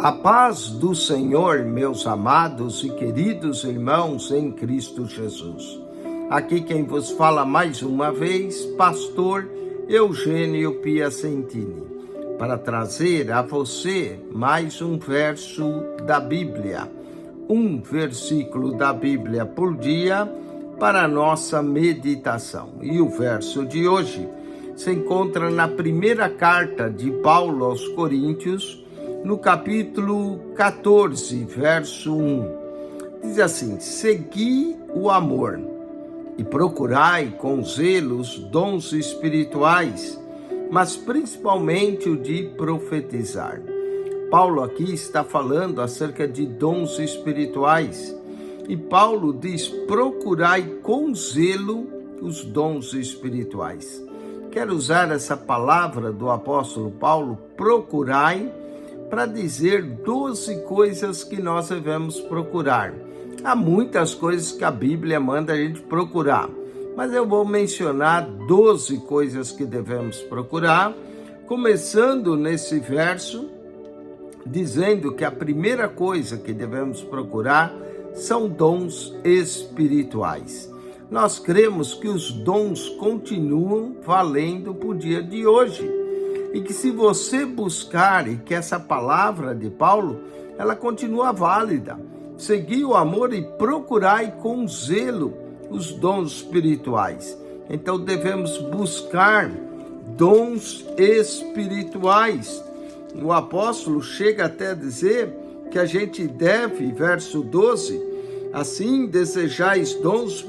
A paz do Senhor, meus amados e queridos irmãos em Cristo Jesus. Aqui quem vos fala mais uma vez, pastor Eugênio Piacentini, para trazer a você mais um verso da Bíblia, um versículo da Bíblia por dia para a nossa meditação. E o verso de hoje se encontra na primeira carta de Paulo aos Coríntios, no capítulo 14, verso 1, diz assim: segui o amor e procurai com zelo os dons espirituais, mas principalmente o de profetizar. Paulo aqui está falando acerca de dons espirituais, e Paulo diz: procurai com zelo os dons espirituais. Quero usar essa palavra do apóstolo Paulo, procurai, para dizer 12 coisas que nós devemos procurar. Há muitas coisas que a Bíblia manda a gente procurar, mas eu vou mencionar 12 coisas que devemos procurar, começando nesse verso, dizendo que a primeira coisa que devemos procurar são dons espirituais. Nós cremos que os dons continuam valendo para o dia de hoje. E que se você buscar, e que essa palavra de Paulo, ela continua válida. Segui o amor e procurai com zelo os dons espirituais. Então devemos buscar dons espirituais. O apóstolo chega até a dizer que a gente deve, verso 12, assim desejais dons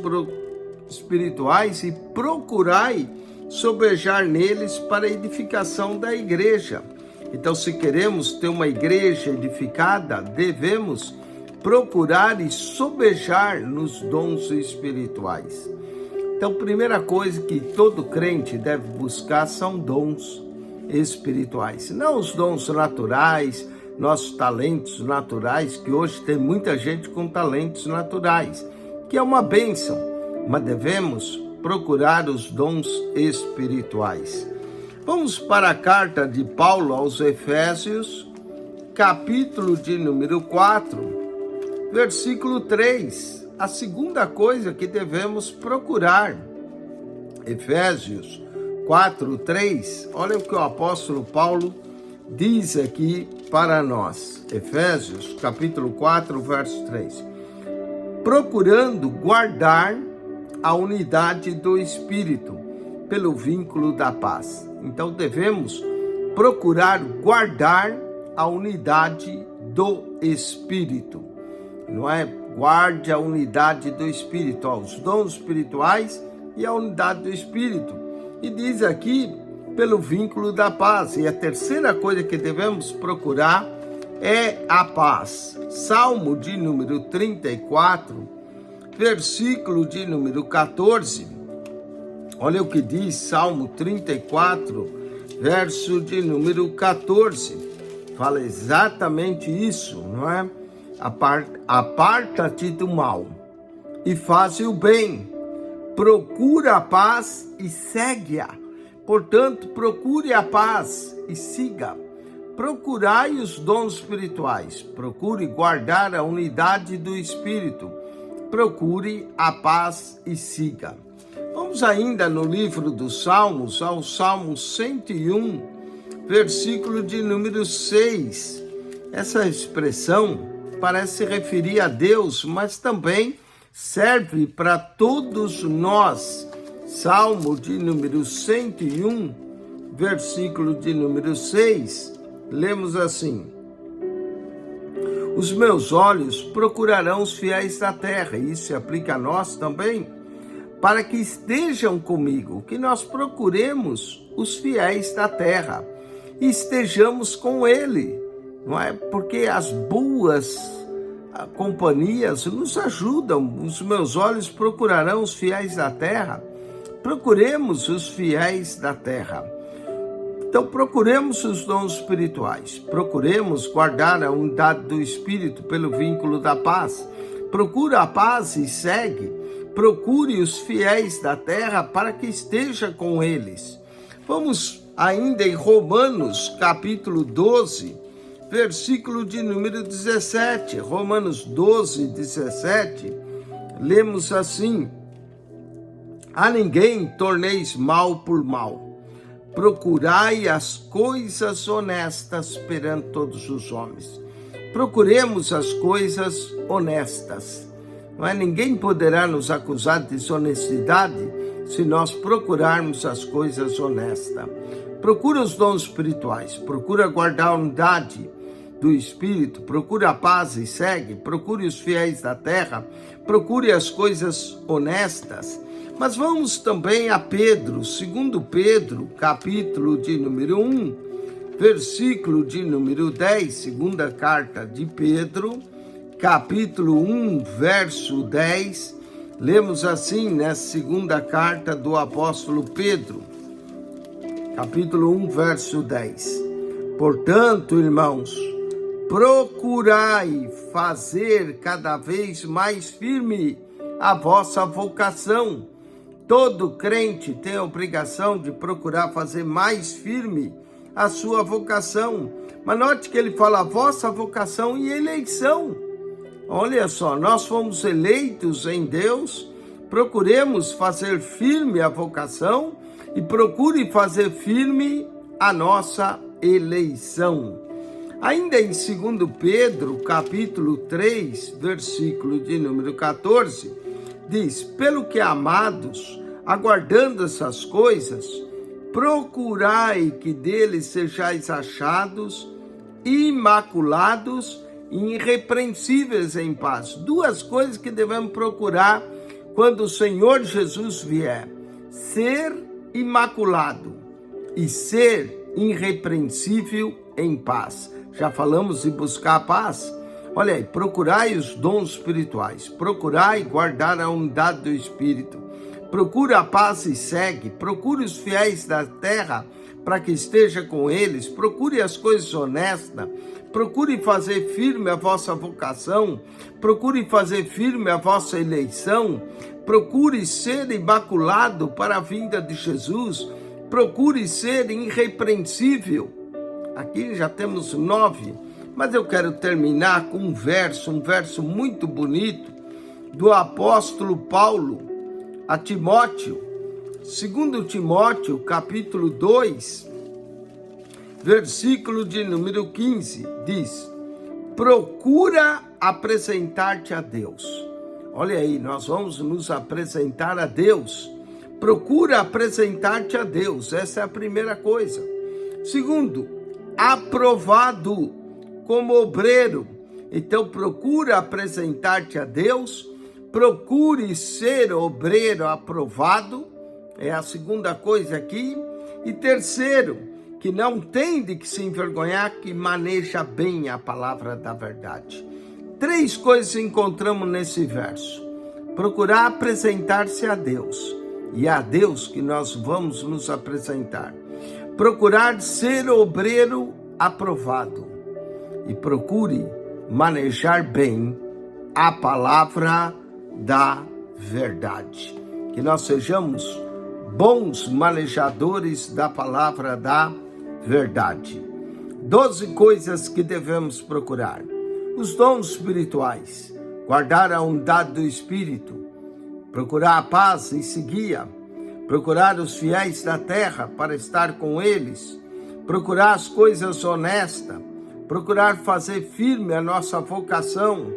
espirituais e procurai sobejar neles para a edificação da igreja. Então, se queremos ter uma igreja edificada, devemos procurar e sobejar nos dons espirituais. Então, primeira coisa que todo crente deve buscar são dons espirituais. Não os dons naturais, nossos talentos naturais, que hoje tem muita gente com talentos naturais, que é uma bênção, mas devemos procurar os dons espirituais. Vamos para a carta de Paulo aos Efésios, capítulo de número 4, versículo 3. A segunda coisa que devemos procurar. Efésios 4, 3. Olha o que o apóstolo Paulo diz aqui para nós. Efésios, capítulo 4, verso 3. Procurando guardar a unidade do Espírito, pelo vínculo da paz. Então devemos procurar guardar a unidade do Espírito. Não é? Guarde a unidade do Espírito, os dons espirituais e a unidade do Espírito. E diz aqui, pelo vínculo da paz. E a terceira coisa que devemos procurar é a paz. Salmo de número 34, versículo de número 14, olha o que diz Salmo 34, verso de número 14, fala exatamente isso, não é? Aparta-te do mal e faz o bem, procura a paz e segue-a. Portanto, procure a paz e siga. Procurai os dons espirituais, procure guardar a unidade do Espírito, procure a paz e siga. Vamos ainda no livro dos Salmos, ao Salmo 101, versículo de número 6. Essa expressão parece se referir a Deus, mas também serve para todos nós. Salmo de número 101, versículo de número 6, lemos assim: os meus olhos procurarão os fiéis da terra, e isso se aplica a nós também, para que estejam comigo, que nós procuremos os fiéis da terra e estejamos com ele, não é? Porque as boas companhias nos ajudam. Os meus olhos procurarão os fiéis da terra, procuremos os fiéis da terra. Então, procuremos os dons espirituais, procuremos guardar a unidade do Espírito pelo vínculo da paz. Procura a paz e segue. Procure os fiéis da terra para que esteja com eles. Vamos ainda em Romanos, capítulo 12, versículo de número 17, Romanos 12, 17, lemos assim: a ninguém torneis mal por mal, procurai as coisas honestas perante todos os homens. Procuremos as coisas honestas. Não é? Ninguém poderá nos acusar de desonestidade se nós procurarmos as coisas honestas. Procura os dons espirituais, procura guardar a unidade do Espírito, procure a paz e segue, procure os fiéis da terra, procure as coisas honestas. Mas vamos também a Pedro, 2 Pedro, capítulo de número 1, versículo de número 10, segunda carta de Pedro, capítulo 1, verso 10, lemos assim nessa segunda carta do apóstolo Pedro, capítulo 1, verso 10. Portanto, irmãos, procurai fazer cada vez mais firme a vossa vocação. Todo crente tem a obrigação de procurar fazer mais firme a sua vocação. Mas note que ele fala vossa vocação e eleição. Olha só, nós fomos eleitos em Deus, procuremos fazer firme a vocação e procure fazer firme a nossa eleição. Ainda em 2 Pedro, capítulo 3, versículo de número 14, diz: pelo que, amados, aguardando essas coisas, procurai que deles sejais achados, imaculados e irrepreensíveis em paz. Duas coisas que devemos procurar quando o Senhor Jesus vier: ser imaculado e ser irrepreensível em paz. Já falamos de buscar a paz? Olha aí, procurai os dons espirituais, procurai guardar a unidade do Espírito, procure a paz e segue, procure os fiéis da terra para que esteja com eles, procure as coisas honestas, procure fazer firme a vossa vocação, procure fazer firme a vossa eleição, procure ser imaculado para a vinda de Jesus, procure ser irrepreensível. Aqui já temos 9, mas eu quero terminar com um verso muito bonito do apóstolo Paulo a Timóteo, 2 Timóteo, capítulo 2, versículo de número 15, diz: procura apresentar-te a Deus. Olha aí, nós vamos nos apresentar a Deus. Procura apresentar-te a Deus, essa é a primeira coisa. Segundo, aprovado como obreiro. Então procura apresentar-te a Deus, procure ser obreiro aprovado, é a segunda coisa aqui. E terceiro, que não tem de que se envergonhar, que maneja bem a palavra da verdade. 3 coisas encontramos nesse verso: procurar apresentar-se a Deus, e é a Deus que nós vamos nos apresentar. Procurar ser obreiro aprovado e procure manejar bem a palavra da verdade. Que nós sejamos bons manejadores da palavra da verdade. 12 coisas que devemos procurar: os dons espirituais, guardar a unidade do Espírito, procurar a paz e seguir-a, procurar os fiéis da terra para estar com eles, procurar as coisas honestas, procurar fazer firme a nossa vocação,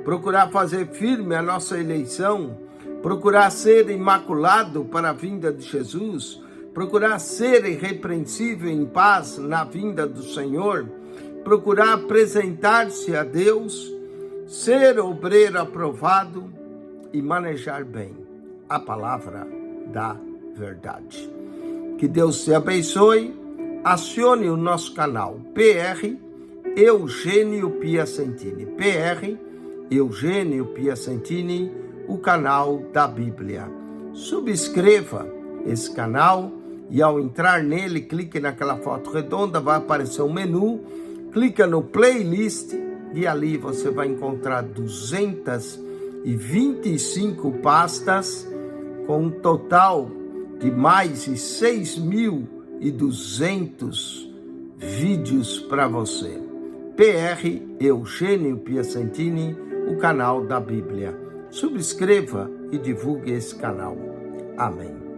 procurar fazer firme a nossa eleição, procurar ser imaculado para a vinda de Jesus, procurar ser irrepreensível em paz na vinda do Senhor, procurar apresentar-se a Deus, ser obreiro aprovado e manejar bem a palavra da verdade. Que Deus te abençoe. Acione o nosso canal PR Eugênio Piacentini. PR Eugênio Piacentini, o canal da Bíblia. Subscreva esse canal e ao entrar nele, clique naquela foto redonda, vai aparecer um menu, clica no playlist e ali você vai encontrar 225 pastas com um total de mais de 6.200 vídeos para você. PR Eugênio Piacentini, o canal da Bíblia. Subscreva e divulgue esse canal. Amém.